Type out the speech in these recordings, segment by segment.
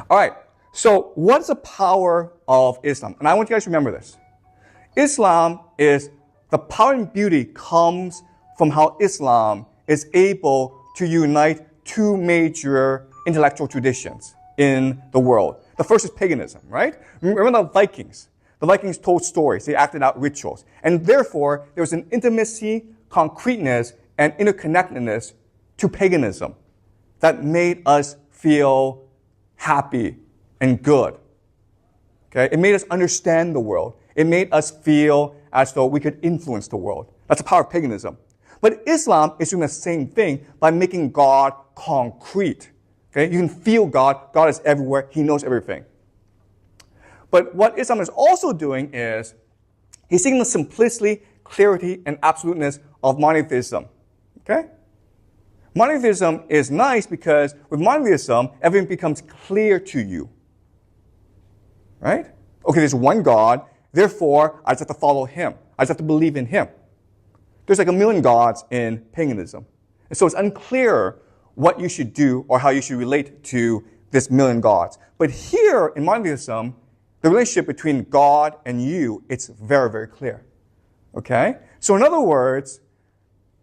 All right, so what's the power of Islam? And I want you guys to remember this. Islam is, the power and beauty comes from how Islam is able to unite two major intellectual traditions in the world. The first is paganism, right? Remember the Vikings? The Vikings told stories, they acted out rituals. And therefore, there was an intimacy, concreteness, and interconnectedness to paganism that made us feel happy and good. Okay? It made us understand the world. It made us feel as though we could influence the world. That's the power of paganism. But Islam is doing the same thing by making God concrete. Okay? You can feel God. God is everywhere. He knows everything. But what Islam is also doing is, he's seeking the simplicity, clarity, and absoluteness of monotheism. Okay? Monotheism is nice because with monotheism, everything becomes clear to you. Right? Okay, there's one God, therefore, I just have to follow him. I just have to believe in him. There's like a million gods in paganism. And so it's unclear what you should do or how you should relate to this million gods. But here in monotheism, the relationship between God and you, it's very, very clear. Okay? So in other words,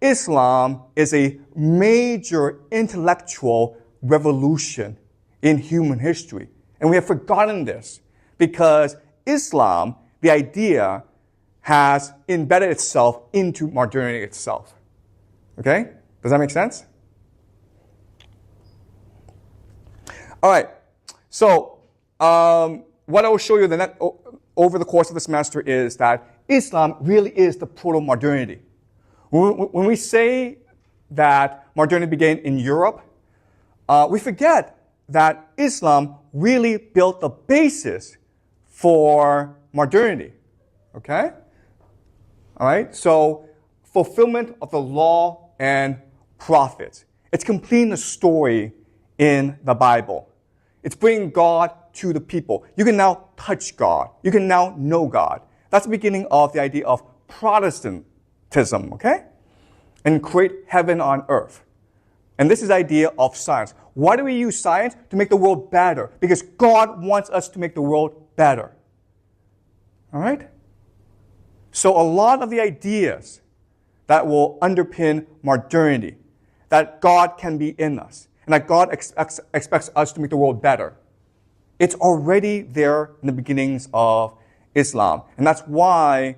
Islam is a major intellectual revolution in human history. And we have forgotten this because Islam, the idea, has embedded itself into modernity itself. Okay? Does that make sense? All right. So, what I will show you over the course of the semester is that Islam really is the proto-modernity. When we say that modernity began in Europe, we forget that Islam really built the basis for modernity. Okay? All right? So, fulfillment of the law and prophets. It's completing the story in the Bible. It's bringing God to the people. You can now touch God. You can now know God. That's the beginning of the idea of Protestantism, okay? And create heaven on earth. And this is the idea of science. Why do we use science? To make the world better. Because God wants us to make the world better. All right? So a lot of the ideas that will underpin modernity, that God can be in us, and that God expects us to make the world better, it's already there in the beginnings of Islam. And that's why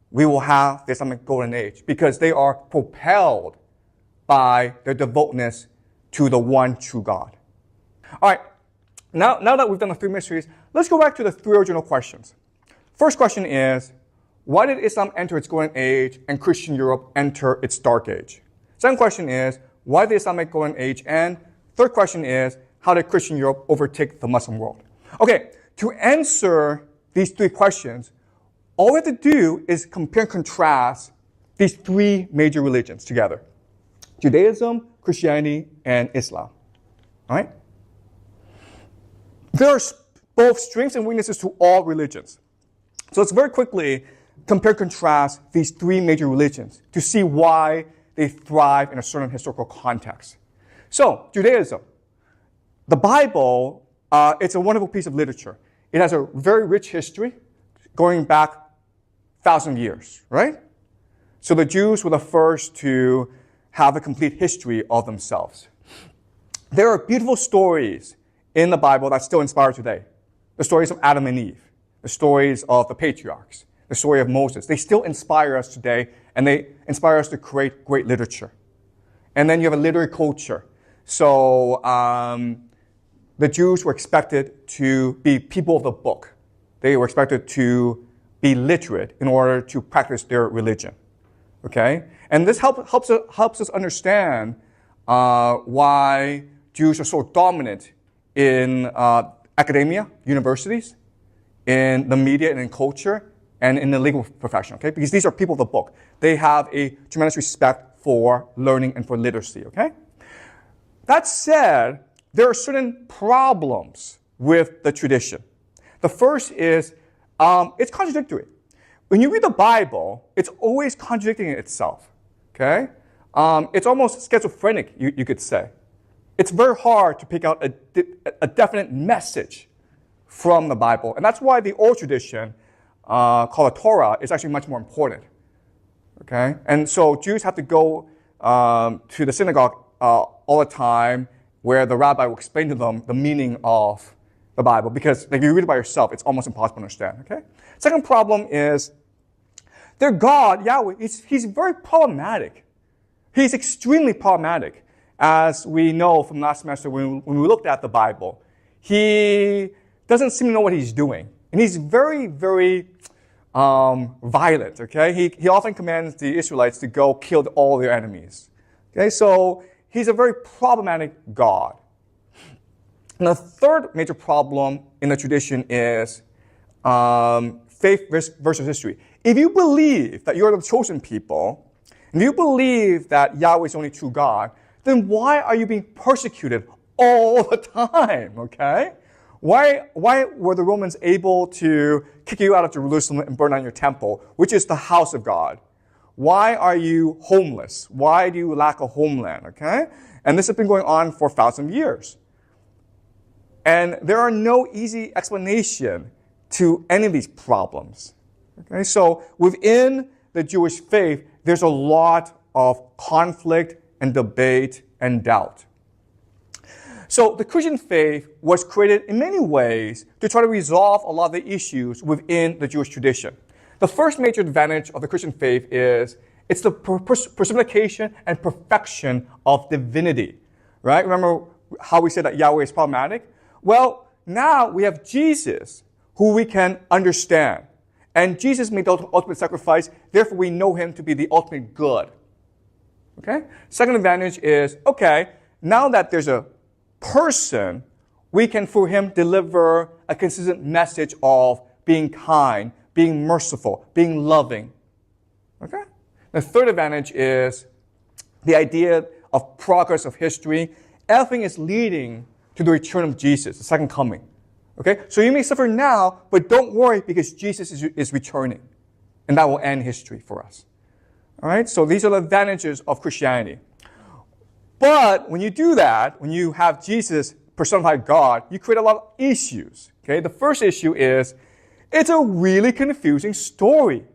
we will have the Islamic Golden Age, because they are propelled by their devoteness to the one true God. All right, now that we've done the three mysteries, let's go back to the three original questions. First question is, why did Islam enter its Golden Age and Christian Europe enter its Dark Age? Second question is, why did the Islamic Golden Age end? Third question is, how did Christian Europe overtake the Muslim world? Okay, to answer these three questions, all we have to do is compare and contrast these three major religions together. Judaism, Christianity, and Islam. All right? There are both strengths and weaknesses to all religions. So let's very quickly compare and contrast these three major religions to see why they thrive in a certain historical context. So, Judaism. The Bible, it's a wonderful piece of literature. It has a very rich history going back 1,000 years, right? So the Jews were the first to have a complete history of themselves. There are beautiful stories in the Bible that still inspire today. The stories of Adam and Eve, the stories of the patriarchs, the story of Moses. They still inspire us today, and they inspire us to create great literature. And then you have a literary culture. So the Jews were expected to be people of the book. They were expected to be literate in order to practice their religion. Okay? And this helps us understand why Jews are so dominant in academia, universities, in the media and in culture, and in the legal profession, okay? Because these are people of the book. They have a tremendous respect for learning and for literacy, okay? That said, there are certain problems with the tradition. The first is it's contradictory. When you read the Bible, it's always contradicting itself, okay? It's almost schizophrenic, you could say. it's very hard to pick out a definite message from the Bible. And that's why the oral tradition, called the Torah, is actually much more important. Okay? And so Jews have to go to the synagogue all the time, where the rabbi will explain to them the meaning of the Bible, because if you read it by yourself, it's almost impossible to understand. Okay? Second problem is their God, Yahweh, he's very problematic. He's extremely problematic, as we know from last semester when we looked at the Bible. He doesn't seem to know what he's doing, and he's very, very violent. Okay, he often commands the Israelites to go kill all their enemies. Okay, so he's a very problematic God. And the third major problem in the tradition is faith versus history. If you believe that you're the chosen people, and you believe that Yahweh is the only true God, then why are you being persecuted all the time? Okay, why were the Romans able to kick you out of Jerusalem and burn down your temple, which is the house of God? Why are you homeless? Why do you lack a homeland? Okay? And this has been going on for 1,000 years. And there are no easy explanation to any of these problems. Okay? So within the Jewish faith, there's a lot of conflict and debate and doubt. So the Christian faith was created in many ways to try to resolve a lot of the issues within the Jewish tradition. The first major advantage of the Christian faith is it's the personification and perfection of divinity, right? Remember how we said that Yahweh is problematic? Well, now we have Jesus, who we can understand. And Jesus made the ultimate sacrifice, therefore we know him to be the ultimate good. Okay? Second advantage is, okay, now that there's a person, we can, through him, deliver a consistent message of being kind, being merciful, being loving. Okay? The third advantage is the idea of progress of history. Everything is leading to the return of Jesus, the second coming. Okay? So you may suffer now, but don't worry because Jesus is returning. And that will end history for us. All right? So these are the advantages of Christianity. But when you do that, when you have Jesus personified God, you create a lot of issues. Okay? The first issue is it's a really confusing story.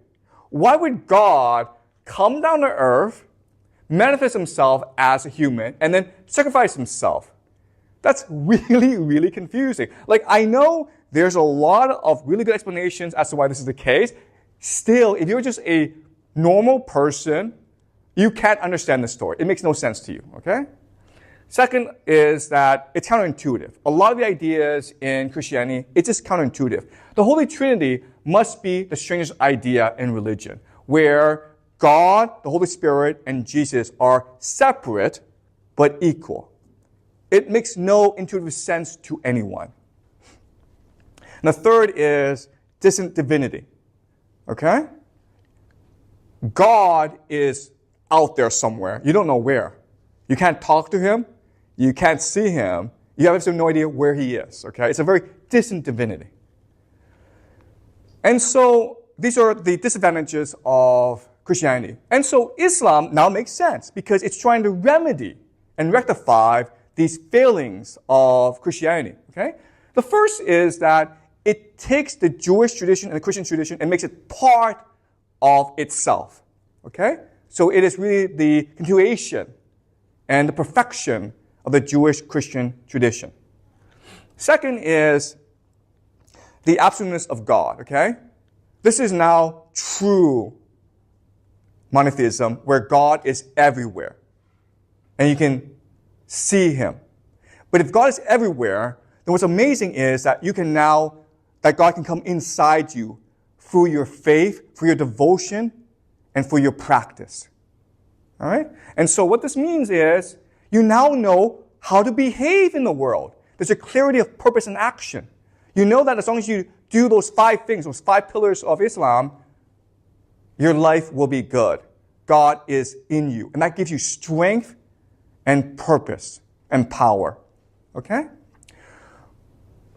Why would God come down to earth, manifest himself as a human, and then sacrifice himself? That's really, really confusing. Like, I know there's a lot of really good explanations as to why this is the case. Still, if you're just a normal person, you can't understand the story. It makes no sense to you, okay? Second is that it's counterintuitive. A lot of the ideas in Christianity, it's just counterintuitive. The Holy Trinity must be the strangest idea in religion, where God, the Holy Spirit, and Jesus are separate but equal. It makes no intuitive sense to anyone. And the third is distant divinity, okay? God is out there somewhere. You don't know where. You can't talk to him. You can't see him. You have no idea where he is. Okay? It's a very distant divinity. And so these are the disadvantages of Christianity. And so Islam now makes sense because it's trying to remedy and rectify these failings of Christianity. Okay? The first is that it takes the Jewish tradition and the Christian tradition and makes it part of itself. Okay? So it is really the continuation and the perfection of the Jewish Christian tradition. Second is the absoluteness of God, okay? This is now true monotheism where God is everywhere and you can see him. But if God is everywhere, then what's amazing is that that God can come inside you through your faith, through your devotion, and for your practice. All right? And so what this means is you now know how to behave in the world. There's a clarity of purpose and action. You know that as long as you do those 5 things, those 5 pillars of Islam, your life will be good. God is in you. And that gives you strength and purpose and power. Okay?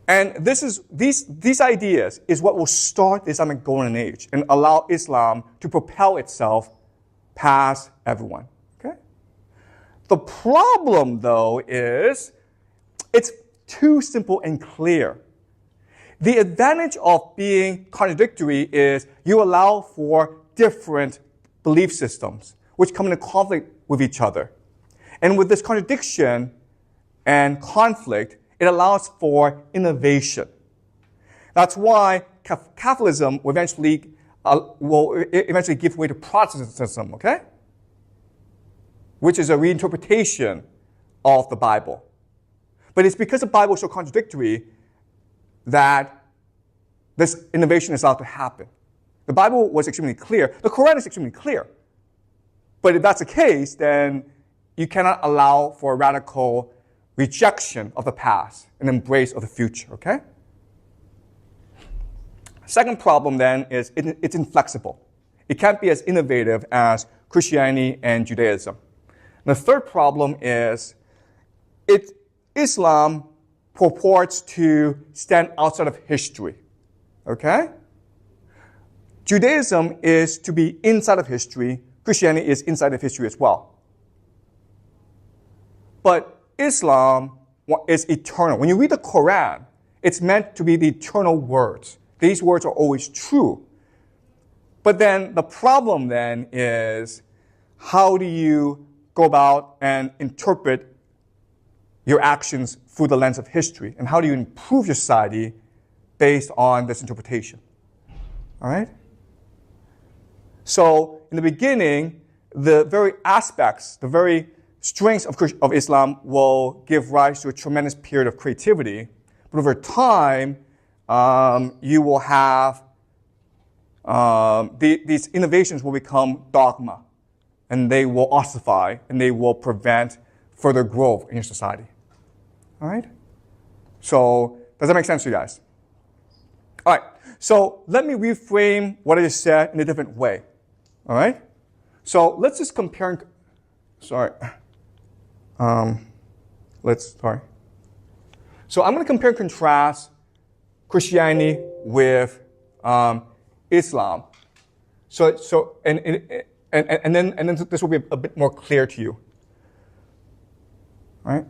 And these ideas is what will start the Islamic golden age and allow Islam to propel itself past everyone. Okay? The problem, though, is it's too simple and clear. The advantage of being contradictory is you allow for different belief systems, which come into conflict with each other. And with this contradiction and conflict, it allows for innovation. That's why Catholicism will eventually give way to Protestantism, okay? Which is a reinterpretation of the Bible. But it's because the Bible is so contradictory that this innovation is allowed to happen. The Bible was extremely clear. The Quran is extremely clear. But if that's the case, then you cannot allow for a radical rejection of the past and embrace of the future, okay? Second problem, then, is it's inflexible. It can't be as innovative as Christianity and Judaism. And the third problem is Islam purports to stand outside of history, okay? Judaism is to be inside of history. Christianity is inside of history as well. But Islam is eternal. When you read the Quran, it's meant to be the eternal words. These words are always true. But then the problem then is, how do you go about and interpret your actions through the lens of history? And how do you improve your society based on this interpretation? All right? So in the beginning, the very aspects, the very strengths of Islam will give rise to a tremendous period of creativity. But over time, you will have these innovations will become dogma, and they will ossify, and they will prevent further growth in your society. All right? So does that make sense to you guys? All right. So let me reframe what I just said in a different way. All right? So let's just compare. Sorry. So I'm going to compare and contrast Christianity with Islam. And then this will be a bit more clear to you. All right?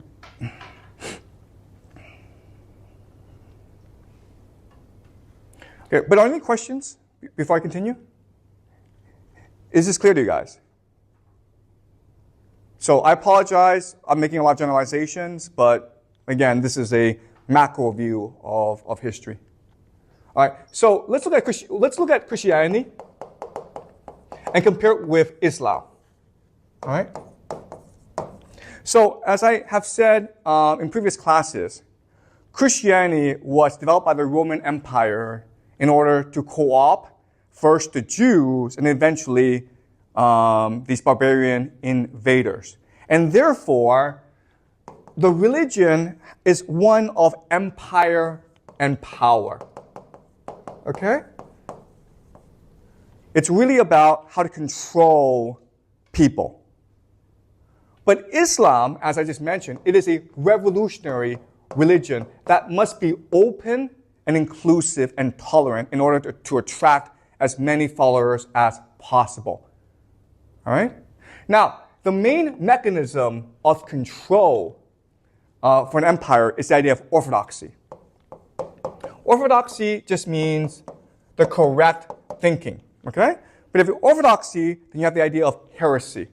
Okay, but are there any questions before I continue? Is this clear to you guys? So I apologize, I'm making a lot of generalizations, but again, this is a macro view of history. All right, so let's look at Christianity and compare it with Islam. All right? So as I have said in previous classes, Christianity was developed by the Roman Empire in order to co-opt first the Jews and eventually these barbarian invaders. And therefore, the religion is one of empire and power. Okay? It's really about how to control people. But Islam, as I just mentioned, it is a revolutionary religion that must be open and inclusive and tolerant in order to attract as many followers as possible. All right? Now, the main mechanism of control for an empire is the idea of orthodoxy. Orthodoxy just means the correct thinking, okay? But if you're orthodoxy, then you have the idea of heresy.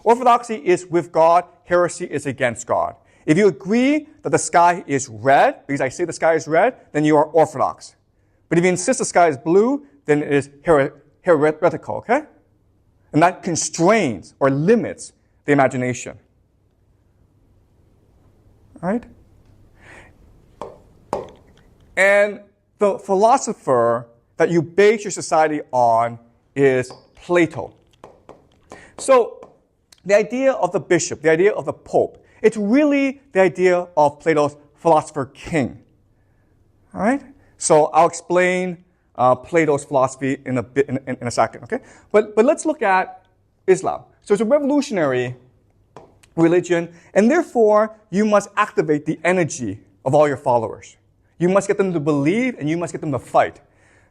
Orthodoxy is with God, heresy is against God. If you agree that the sky is red, because I say the sky is red, then you are orthodox. But if you insist the sky is blue, then it is heretical, okay? And that constrains or limits the imagination. All right? And the philosopher that you base your society on is Plato. So the idea of the bishop, the idea of the pope, it's really the idea of Plato's philosopher king. All right? So I'll explain Plato's philosophy in a second, okay? But let's look at Islam. So it's a revolutionary religion, and therefore you must activate the energy of all your followers. You must get them to believe, and you must get them to fight.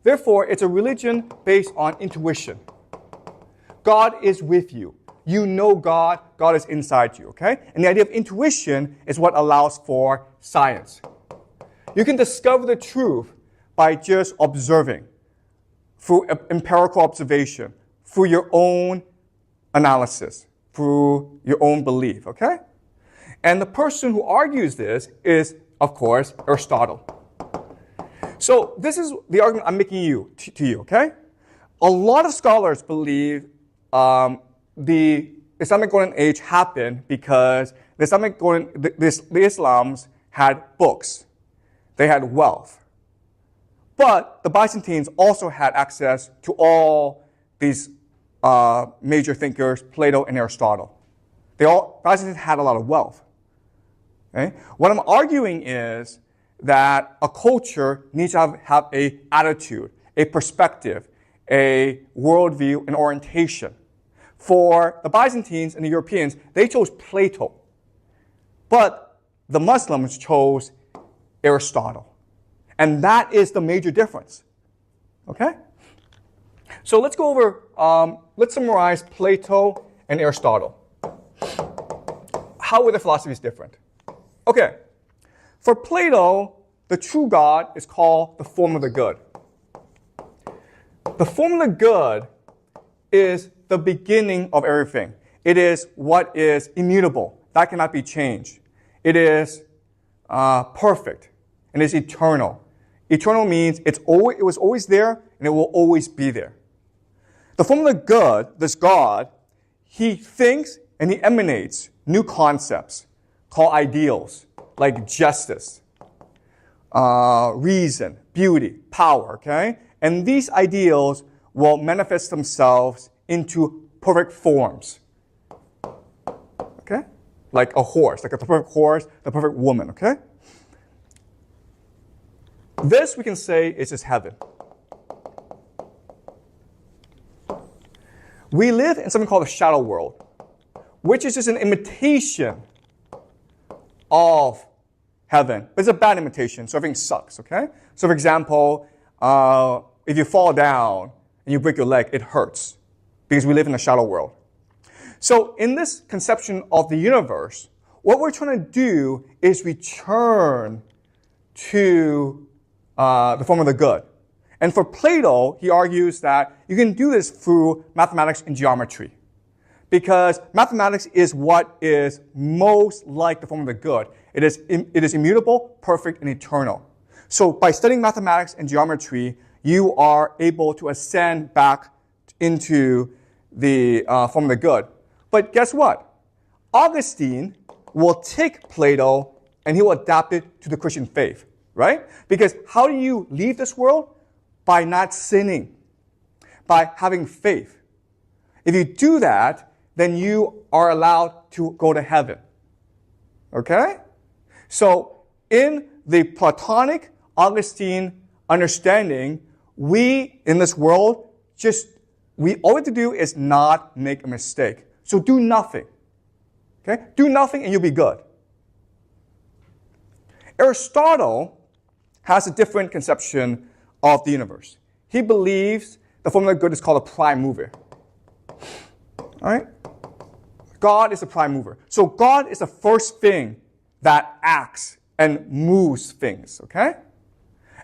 Therefore, it's a religion based on intuition. God is with you. you know God. God is inside you, okay? And the idea of intuition is what allows for science. You can discover the truth by just observing, through empirical observation, through your own analysis, through your own belief, okay? And the person who argues this is, of course, Aristotle. So this is the argument I'm making to you, okay? A lot of scholars believe the Islamic Golden Age happened because the Islams had books. They had wealth. But the Byzantines also had access to all these major thinkers, Plato and Aristotle. Byzantines had a lot of wealth. Okay? What I'm arguing is that a culture needs to have an attitude, a perspective, a worldview, an orientation. For the Byzantines and the Europeans, they chose Plato. But the Muslims chose Aristotle. And that is the major difference. Okay? So let's go over, let's summarize Plato and Aristotle. How were their philosophies different? Okay. For Plato, the true God is called the form of the good. The form of the good is the beginning of everything. It is what is immutable. That cannot be changed. It is perfect. And it's eternal. Eternal means it was always there and it will always be there. The form of the good, this God, he thinks and he emanates new concepts called ideals, like justice, reason, beauty, power, okay? And these ideals will manifest themselves into perfect forms, okay? Like a horse, like the perfect horse, the perfect woman, okay? This, we can say, is just heaven. We live in something called the shadow world, which is just an imitation of heaven. But it's a bad imitation, so everything sucks, okay? So for example, if you fall down and you break your leg, it hurts because we live in a shadow world. So in this conception of the universe, what we're trying to do is return to the form of the good. And for Plato, he argues that you can do this through mathematics and geometry. Because mathematics is what is most like the form of the good. It is immutable, perfect, and eternal. So by studying mathematics and geometry, you are able to ascend back into the form of the good. But guess what? Augustine will take Plato and he will adapt it to the Christian faith, right? Because how do you leave this world? By not sinning, by having faith. If you do that, then you are allowed to go to heaven. Okay? So in the Platonic Augustine understanding, we in this world all we have to do is not make a mistake. So do nothing. Okay? Do nothing and you'll be good. Aristotle has a different conception of the universe. He believes the form of the good is called a prime mover. All right? God is the prime mover. So God is the first thing that acts and moves things, okay?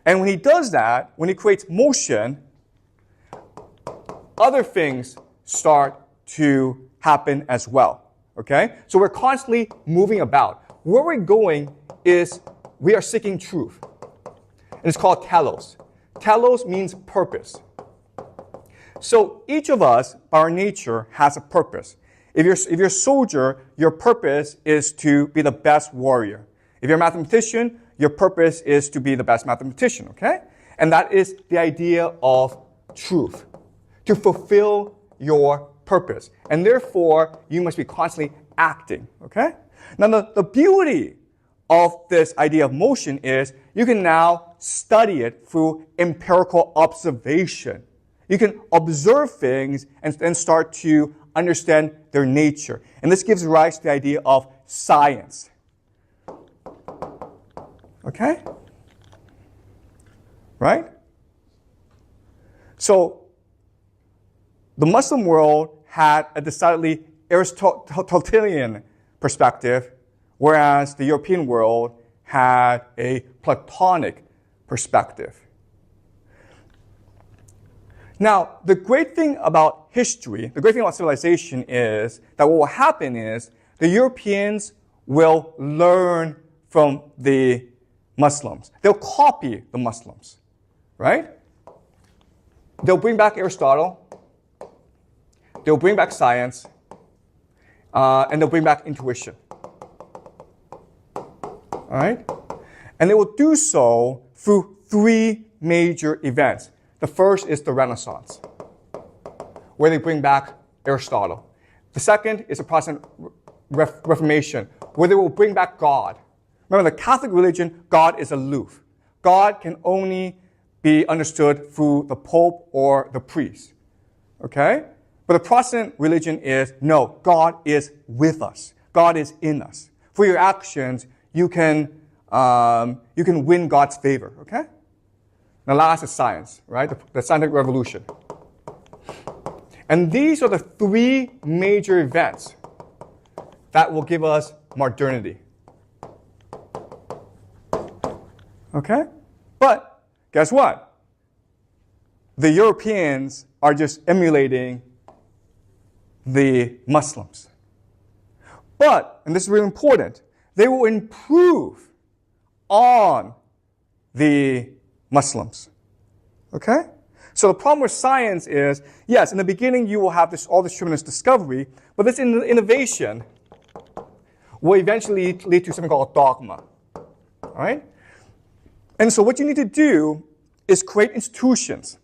And when he does that, when he creates motion, other things start to happen as well, okay? So we're constantly moving about. Where we're going is we are seeking truth. And it's called telos. Telos means purpose. So each of us, by our nature, has a purpose. If you're a soldier, your purpose is to be the best warrior. If you're a mathematician, your purpose is to be the best mathematician, okay? And that is the idea of truth, to fulfill your purpose. And therefore, you must be constantly acting, okay? Now, the beauty of this idea of motion is you can now study it through empirical observation. You can observe things and then start to understand their nature. And this gives rise to the idea of science. Okay? Right? So, the Muslim world had a decidedly Aristotelian perspective, whereas the European world had a Platonic perspective. Now, the great thing about history, the great thing about civilization is that what will happen is the Europeans will learn from the Muslims. They'll copy the Muslims, right? They'll bring back Aristotle. They'll bring back science. And they'll bring back intuition. All right? And they will do so through three major events. The first is the Renaissance, where they bring back Aristotle. The second is the Protestant Reformation, where they will bring back God. Remember, the Catholic religion, God is aloof. God can only be understood through the Pope or the priest. Okay? But the Protestant religion is, no, God is with us. God is in us. For your actions, you can win God's favor. Okay? Now, last is science, right? The scientific revolution. And these are the three major events that will give us modernity. Okay? But guess what? The Europeans are just emulating the Muslims. But, and this is really important, they will improve on the Muslims. Okay? So the problem with science is, yes, in the beginning you will have all this tremendous discovery, but this innovation will eventually lead to something called dogma. All right? And so what you need to do is create institutions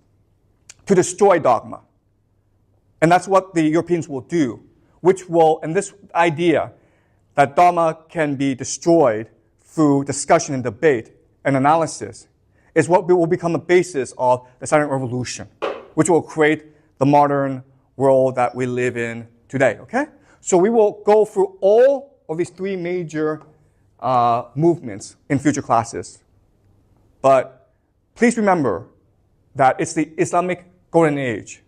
to destroy dogma. And that's what the Europeans will do, which will, and this idea that dogma can be destroyed through discussion and debate and analysis is what will become the basis of the scientific revolution, which will create the modern world that we live in today, okay? So we will go through all of these three major movements in future classes. But please remember that it's the Islamic Golden Age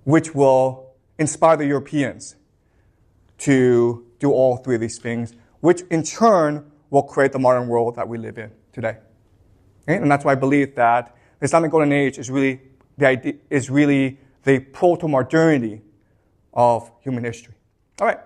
which will inspire the Europeans to do all three of these things, which in turn will create the modern world that we live in today. Okay? And that's why I believe that the Islamic Golden Age is really the proto-modernity of human history. All right.